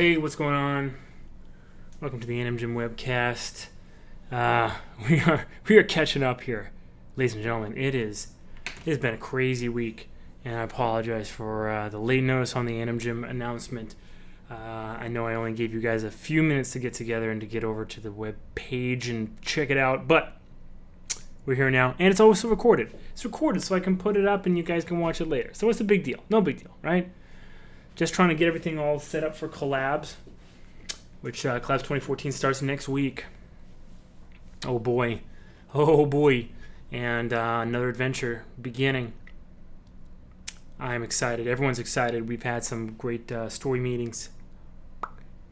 Hey, what's going on? Welcome to the AnimGym Webcast. We are catching up here, ladies and gentlemen. It's been a crazy week, and I apologize for the late notice on the AnimGym announcement. I know I only gave you guys a few minutes to get together and to get over to the web page and check it out, but we're here now, and it's also recorded. It's recorded so I can put it up and you guys can watch it later. So what's the big deal? No big deal, right? Just trying to get everything all set up for collabs, which Collabs 2014 starts next week. Oh boy. And another adventure beginning. I'm excited. Everyone's excited. We've had some great story meetings,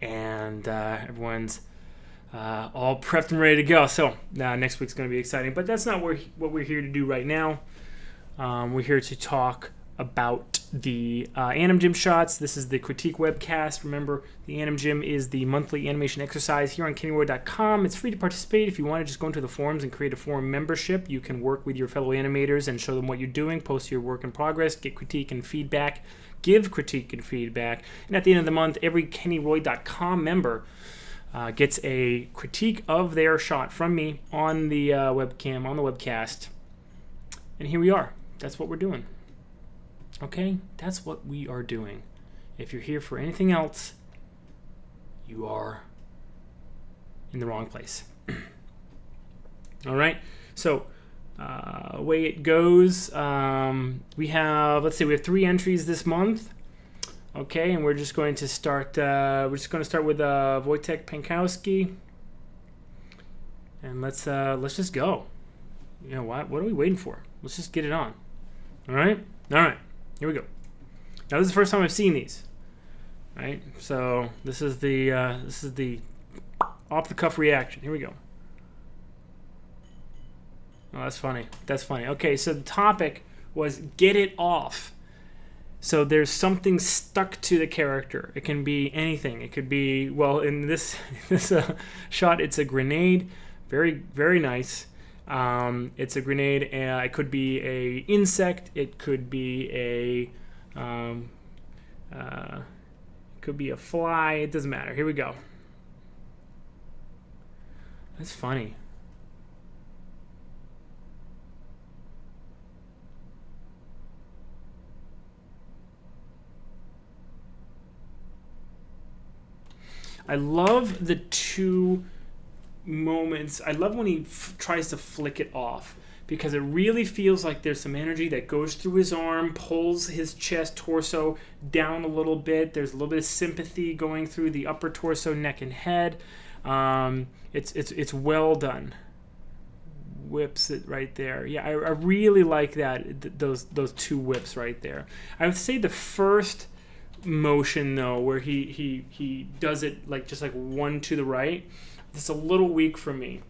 and everyone's all prepped and ready to go. So next week's going to be exciting, but that's not what we're here to do right now. We're here to talk about the AnimGym shots. This is the critique webcast. Remember, the AnimGym is the monthly animation exercise here on KennyRoy.com. It's free to participate. If you want to just go into the forums and create a forum membership, you can work with your fellow animators and show them what you're doing, post your work in progress, get critique and feedback, give critique and feedback. And at the end of the month, every KennyRoy.com member gets a critique of their shot from me on the webcam, on the webcast. And here we are. That's what we're doing. Okay, that's what we are doing. If you're here for anything else, you are in the wrong place. All right, so way it goes, we have 3 entries this month. Okay, and we're just going to start. We're just going to start with Wojtek Pankowski, and let's just go. You know what? What are we waiting for? Let's just get it on. All right. Here we go. Now this is the first time I've seen these, right? So this is the off-the-cuff reaction. Here we go. Oh, that's funny. Okay, so the topic was get it off. So there's something stuck to the character. It can be anything. It could be, well, in this shot, it's a grenade. Very, very nice. It's a grenade. It could be a insect. It could be a fly. It doesn't matter. Here we go. That's funny. I love the two moments. I love when he tries to flick it off, because it really feels like there's some energy that goes through his arm, pulls his chest, torso down a little bit. There's a little bit of sympathy going through the upper torso, neck, and head. It's well done. Whips it right there. Yeah, I really like that. Those two whips right there. I would say the first motion though, where he does it just like one to the right, it's a little weak for me.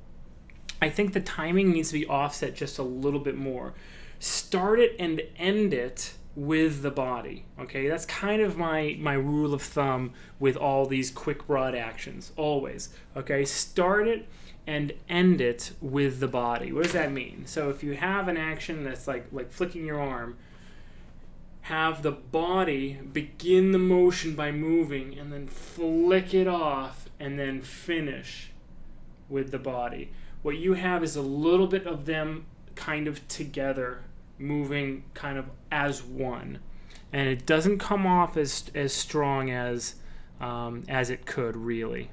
I think the timing needs to be offset just a little bit more. Start it and end it with the body. Okay, that's kind of my rule of thumb with all these quick broad actions, always. Okay, start it and end it with the body. What does that mean? So if you have an action that's like flicking your arm, have the body begin the motion by moving and then flick it off and then finish with the body. What you have is a little bit of them kind of together, moving kind of as one, and it doesn't come off as strong as it could really.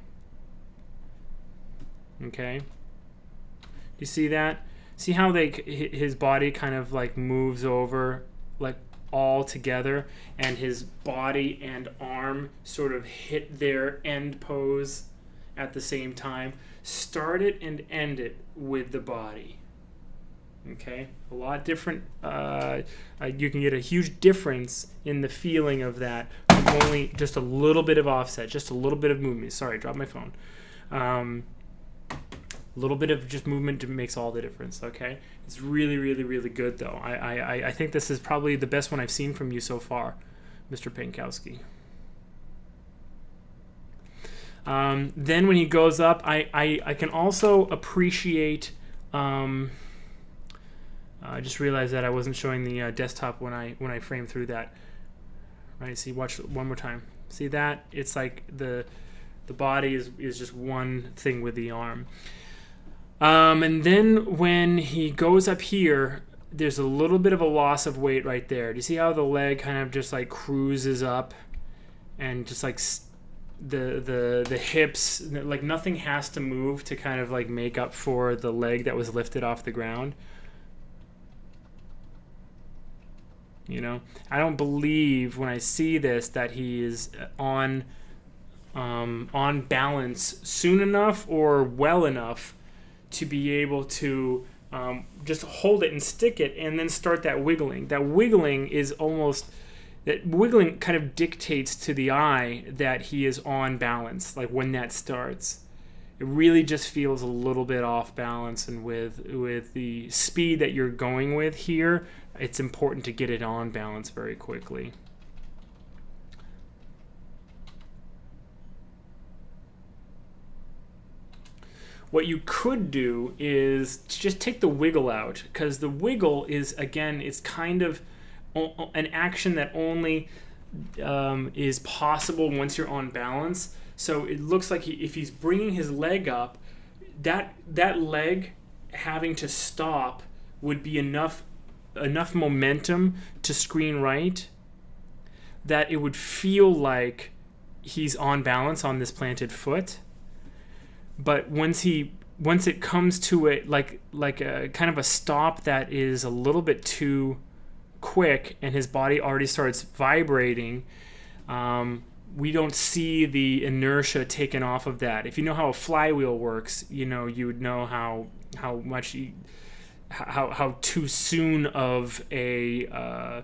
Okay, you see that? See how his body kind of like moves over like all together, and his body and arm sort of hit their end pose at the same time. Start it and end it with the body. Okay, a lot different. You can get a huge difference in the feeling of that from only just a little bit of offset, just a little bit of movement. Sorry, dropped my phone. A little bit of just movement makes all the difference. Okay, it's really, really, really good though. I think this is probably the best one I've seen from you so far, Mr. Pankowski. Then when he goes up, I can also appreciate. I just realized that I wasn't showing the desktop when I framed through that. Right? See, watch one more time. See that? It's like the body is just one thing with the arm. And then when he goes up here, there's a little bit of a loss of weight right there. Do you see how the leg kind of just like cruises up, and just like the hips, like nothing has to move to kind of like make up for the leg that was lifted off the ground? You know, I don't believe when I see this that he is on balance soon enough or well enough to be able to just hold it and stick it and then start that wiggling. That wiggling kind of dictates to the eye that he is on balance, like when that starts. It really just feels a little bit off balance, and with the speed that you're going with here, it's important to get it on balance very quickly. What you could do is just take the wiggle out, because the wiggle is, again, it's kind of an action that only is possible once you're on balance. So it looks like if he's bringing his leg up, that leg having to stop would be enough momentum to screen right that it would feel like he's on balance on this planted foot. But once it comes to it like a kind of a stop that is a little bit too quick and his body already starts vibrating, we don't see the inertia taken off of that. If you know how a flywheel works, you would know how too soon of a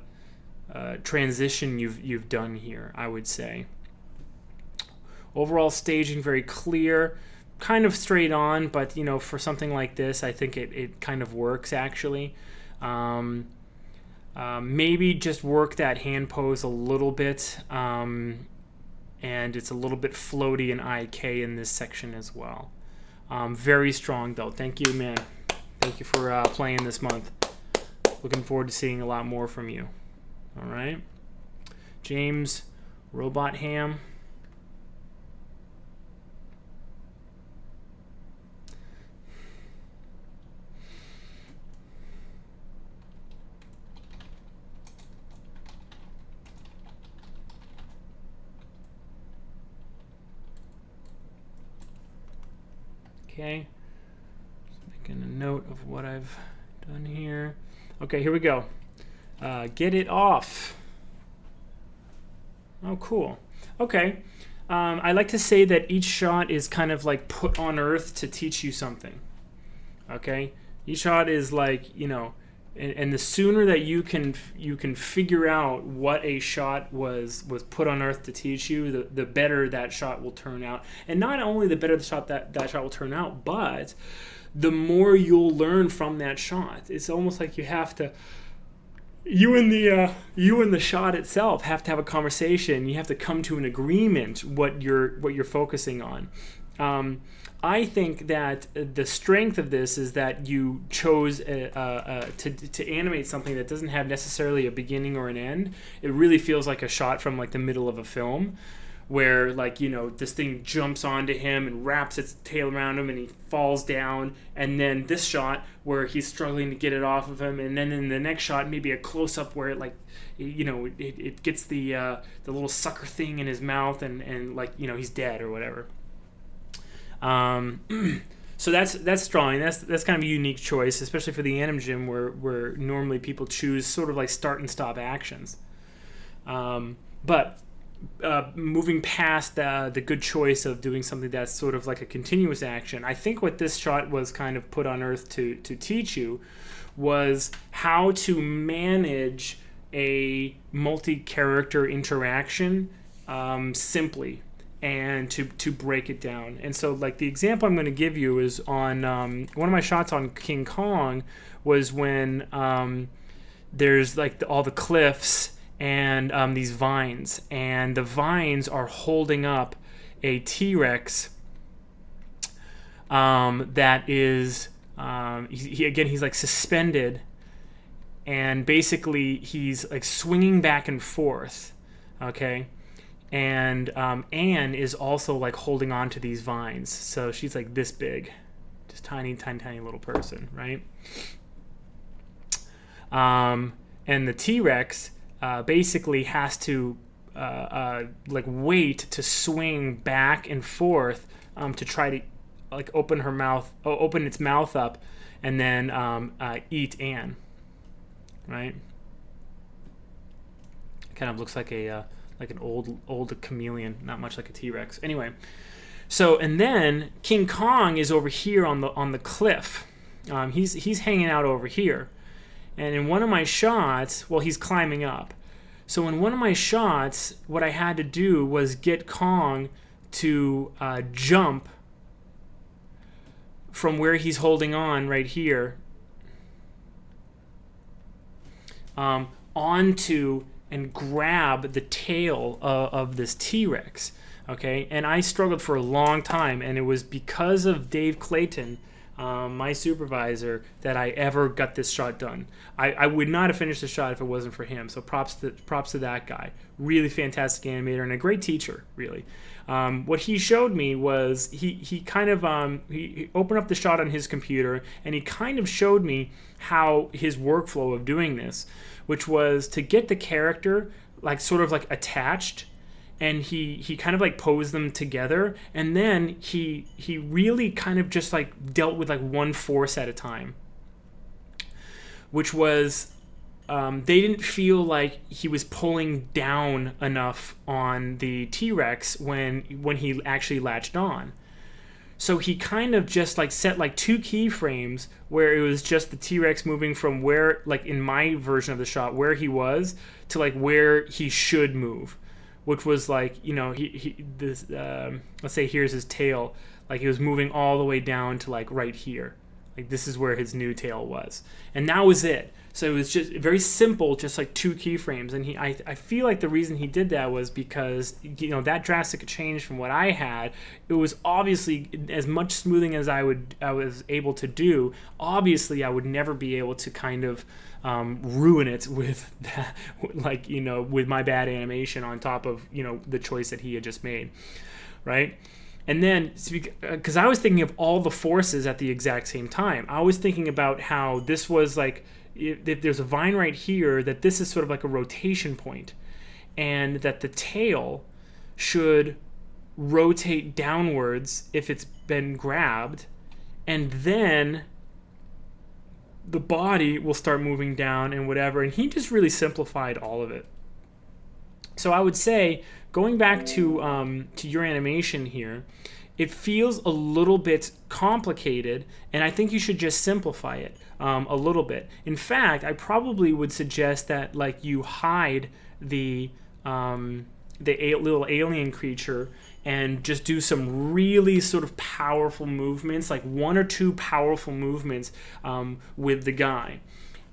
transition you've done here, I would say. Overall staging very clear, kind of straight on, but for something like this, I think it kind of works actually. Maybe just work that hand pose a little bit, and it's a little bit floaty and IK in this section as well. Very strong though. Thank you, man. Thank you for playing this month. Looking forward to seeing a lot more from you. All right, James Robot Ham. Okay, just making a note of what I've done here. Okay, here we go. Get it off. Oh, cool. Okay. I like to say that each shot is kind of like put on earth to teach you something. Okay? Each shot is like, and the sooner that you can figure out what a shot was put on earth to teach you, the better that shot will turn out. And not only the better the shot that shot will turn out, but the more you'll learn from that shot. It's almost like you have to, you and the shot itself have to have a conversation. You have to come to an agreement what you're focusing on. I think that the strength of this is that you chose to animate something that doesn't have necessarily a beginning or an end. It really feels like a shot from like the middle of a film, where this thing jumps onto him and wraps its tail around him and he falls down, and then this shot where he's struggling to get it off of him, and then in the next shot maybe a close-up where it gets the little sucker thing in his mouth and he's dead or whatever. So that's strong. That's kind of a unique choice, especially for the AnimGym where normally people choose sort of like start and stop actions. But moving past the good choice of doing something that's sort of like a continuous action, I think what this shot was kind of put on earth to teach you was how to manage a multi-character interaction simply, and to break it down. And so like the example I'm going to give you is on one of my shots on King Kong was when there's like all the cliffs and these vines, and the vines are holding up a T-Rex that is he's like suspended, and basically he's like swinging back and forth, okay? And Anne is also like holding on to these vines. So she's like this big, just tiny, tiny, tiny little person, right? And the T-Rex basically has to like wait to swing back and forth to try to like open its mouth up, and then eat Anne, right? Kind of looks like an old chameleon, not much like a T-Rex. Anyway, so and then King Kong is over here on the cliff. He's hanging out over here, and in one of my shots, well, he's climbing up. So in one of my shots, what I had to do was get Kong to jump from where he's holding on right here onto and grab the tail of this T-Rex, okay? And I struggled for a long time, and it was because of Dave Clayton, my supervisor, that I ever got this shot done. I would not have finished the shot if it wasn't for him, so props to that guy. Really fantastic animator and a great teacher, really. What he showed me was he kind of he opened up the shot on his computer, and he kind of showed me how his workflow of doing this, which was to get the character like sort of like attached, and he kind of like posed them together, and then he really kind of just like dealt with like one force at a time, which was they didn't feel like he was pulling down enough on the T-Rex when he actually latched on. So he kind of just like set like two keyframes where it was just the T-Rex moving from where, like in my version of the shot, where he was to like where he should move, which was like, you know, let's say here's his tail, like he was moving all the way down to like right here. Like this is where his new tail was. And that was it. So it was just very simple, just like two keyframes. And I feel like the reason he did that was because, you know, that drastic change from what I had, it was obviously as much smoothing as I was able to do. Obviously, I would never be able to kind of ruin it with that, like, you know, with my bad animation on top of, you know, the choice that he had just made, right? And then, because I was thinking of all the forces at the exact same time, I was thinking about how this was like, if there's a vine right here, that this is sort of like a rotation point, and that the tail should rotate downwards if it's been grabbed, and then the body will start moving down and whatever. And he just really simplified all of it. So I would say, going back to your animation here, it feels a little bit complicated, and I think you should just simplify it a little bit. In fact, I probably would suggest that like you hide the little alien creature and just do some really sort of powerful movements, like one or two powerful movements with the guy.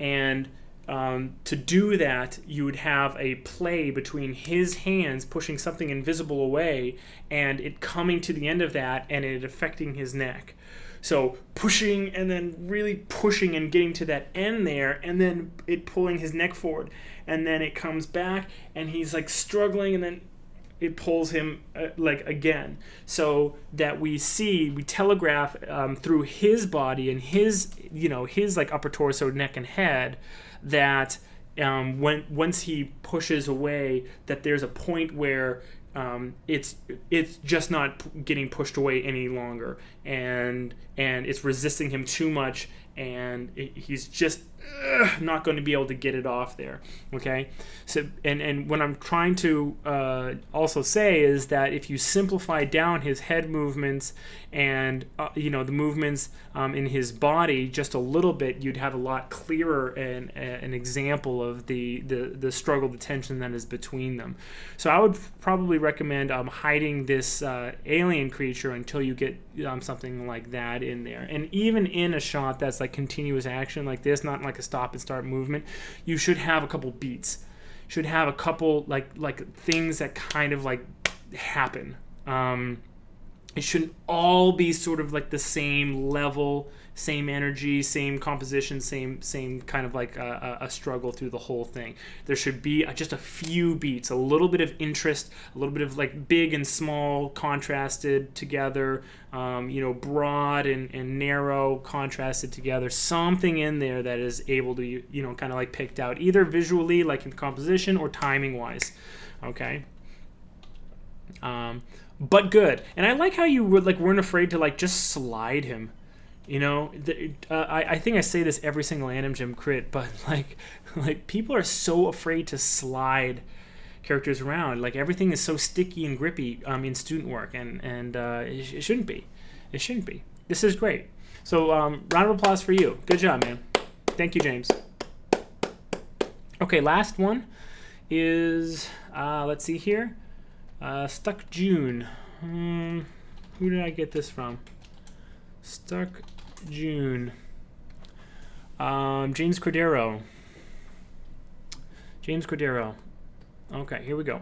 And to do that, you would have a play between his hands pushing something invisible away and it coming to the end of that and it affecting his neck. So pushing and then really pushing and getting to that end there, and then it pulling his neck forward, and then it comes back and he's like struggling, and then it pulls him like again, so that we telegraph through his body and his like upper torso, neck, and head, that once he pushes away, that there's a point where it's just not getting pushed away any longer, and it's resisting him too much, and he's just not going to be able to get it off there. Okay, so and what I'm trying to also say is that if you simplify down his head movements and the movements in his body just a little bit, you'd have a lot clearer and an example of the struggle, the tension that is between them. So I would probably recommend hiding this alien creature until you get something like that in there. And even in a shot that's like continuous action like this, not like a stop and start movement, you should have a couple beats. Should have a couple like things that kind of like happen. it shouldn't all be sort of like the same level, same energy, same composition, same kind of like a struggle through the whole thing. There should be just a few beats, a little bit of interest, a little bit of like big and small contrasted together, broad and narrow contrasted together, something in there that is able to, kind of like picked out either visually, like in composition, or timing wise. Okay. But good. And I like how you weren't afraid to like just slide him. I think I say this every single AnimGym crit, but like people are so afraid to slide characters around. Like everything is so sticky and grippy in student work, and it shouldn't be. It shouldn't be. This is great. So round of applause for you. Good job, man. Thank you, James. Okay, last one is let's see here. Stuck June. Who did I get this from? Stuck June. James Cordero. James Cordero. Okay, here we go.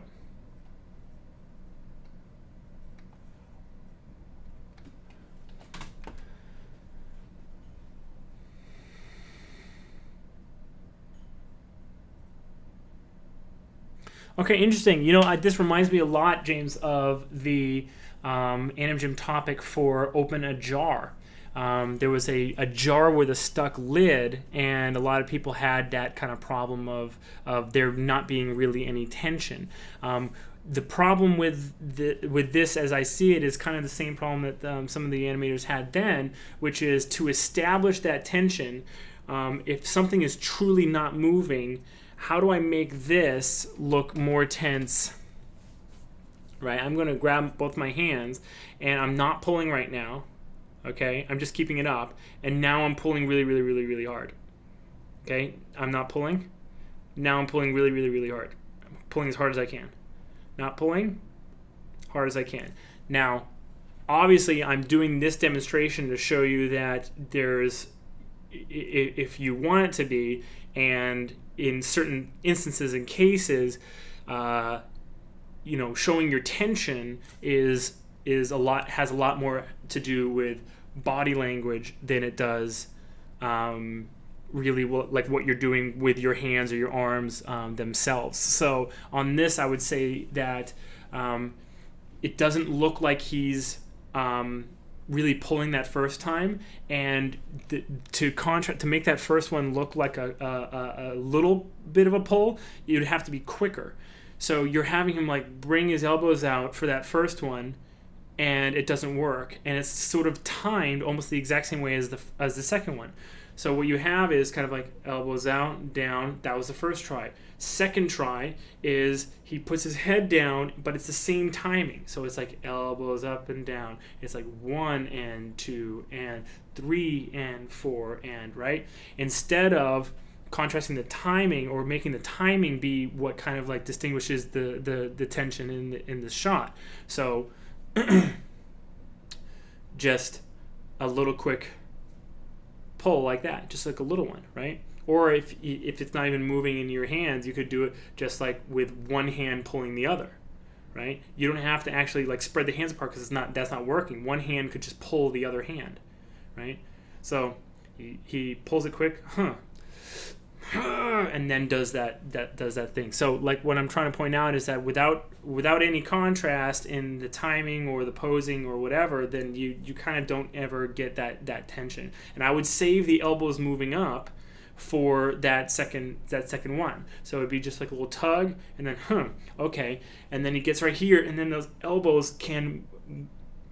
Okay, interesting. This reminds me a lot, James, of the AnimGym topic for open a jar. There was a jar with a stuck lid, and a lot of people had that kind of problem of there not being really any tension. The problem with this, as I see it, is kind of the same problem that some of the animators had then, which is to establish that tension. If something is truly not moving, how do I make this look more tense? Right, I'm going to grab both my hands, and I'm not pulling right now. Okay, I'm just keeping it up, and now I'm pulling really, really, really, really hard. Okay, I'm not pulling. Now I'm pulling really, really, really hard. I'm pulling as hard as I can. Not pulling, hard as I can. Now, obviously, I'm doing this demonstration to show you that there's, if you want it to be, and in certain instances and cases, showing your tension has a lot more to do with body language than it does really like what you're doing with your hands or your arms themselves. So on this, I would say that it doesn't look like he's really pulling that first time, and to make that first one look like a little bit of a pull, you'd have to be quicker. So you're having him like bring his elbows out for that first one, and it doesn't work, and it's sort of timed almost the exact same way as the second one. So what you have is kind of like elbows out, down. That was the first try. Second try is he puts his head down, but it's the same timing. So it's like elbows up and down. It's like 1 and 2 and 3 and 4 and, right? Instead of contrasting the timing or making the timing be what kind of like distinguishes the tension in the shot. So just a little quick pull like that, just like a little one, right? Or if it's not even moving in your hands, you could do it just like with one hand pulling the other, right? You don't have to actually like spread the hands apart because that's not working. One hand could just pull the other hand, right? So he pulls it quick, and then does that thing. So like what I'm trying to point out is that without any contrast in the timing or the posing or whatever, then you kind of don't ever get that tension. And I would save the elbows moving up for that second one. So it'd be just like a little tug, and then okay, and then he gets right here, and then those elbows can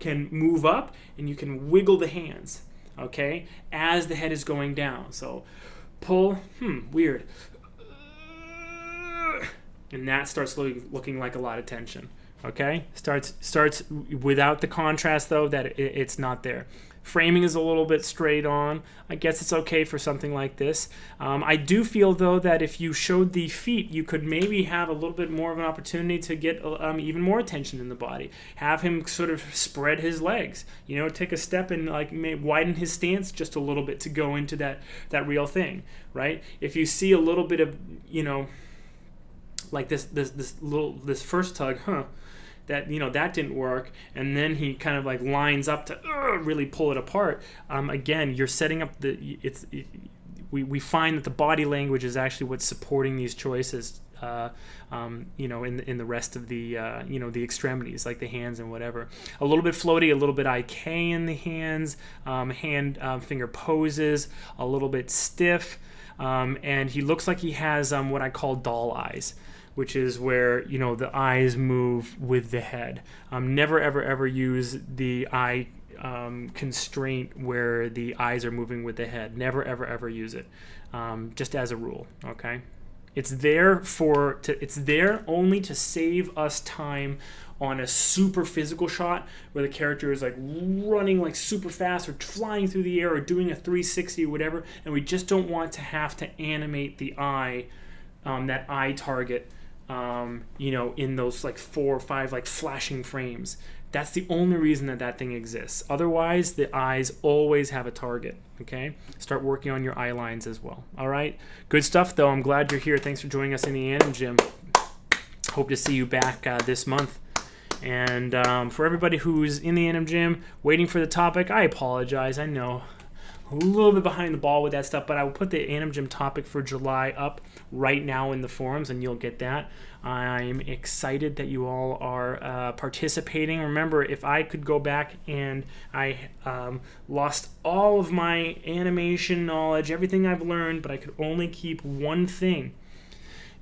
move up, and you can wiggle the hands, okay, as the head is going down. So pull, weird, and that starts looking like a lot of tension. Okay, starts without the contrast though, that it's not there. Framing is a little bit straight on. I guess it's okay for something like this. I do feel though that if you showed the feet, you could maybe have a little bit more of an opportunity to get even more tension in the body. Have him sort of spread his legs. Take a step and like widen his stance just a little bit to go into that real thing, right? If you see a little bit of like this first tug, that, that didn't work, and then he kind of like lines up to really pull it apart. Again, you're setting up we find that the body language is actually what's supporting these choices. In the rest of the the extremities, like the hands and whatever. A little bit floaty, a little bit IK in the hands, finger poses, a little bit stiff, and he looks like he has what I call doll eyes, which is where the eyes move with the head. Never ever use the eye constraint where the eyes are moving with the head. Never ever use it, just as a rule. Okay. It's there only to save us time on a super physical shot where the character is like running like super fast or flying through the air or doing a 360 or whatever, and we just don't want to have to animate the eye, that eye target, in those like 4 or 5 like flashing frames. That's the only reason that thing exists. Otherwise, the eyes always have a target, okay? Start working on your eye lines as well, all right? Good stuff, though. I'm glad you're here. Thanks for joining us in the AnimGym. Hope to see you back this month. And for everybody who's in the AnimGym waiting for the topic, I apologize. I know. A little bit behind the ball with that stuff, but I will put the AnimGym topic for July up right now in the forums, and you'll get that. I'm excited that you all are participating. Remember, if I could go back and I lost all of my animation knowledge, everything I've learned, but I could only keep one thing.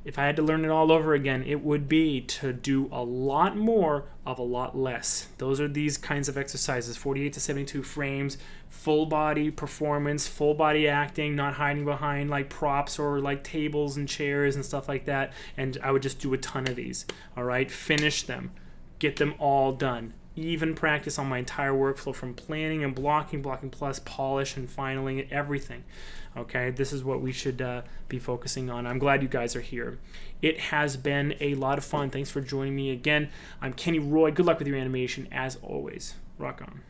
If I had to learn it all over again, it would be to do a lot more of a lot less. Those are these kinds of exercises, 48 to 72 frames, full body performance, full body acting, not hiding behind like props or like tables and chairs and stuff like that. And I would just do a ton of these, all right? Finish them, get them all done. Even practice on my entire workflow from planning and blocking plus, polish and finaling, everything. Okay, this is what we should be focusing on. I'm glad you guys are here. It has been a lot of fun. Thanks for joining me again. I'm Kenny Roy. Good luck with your animation as always. Rock on.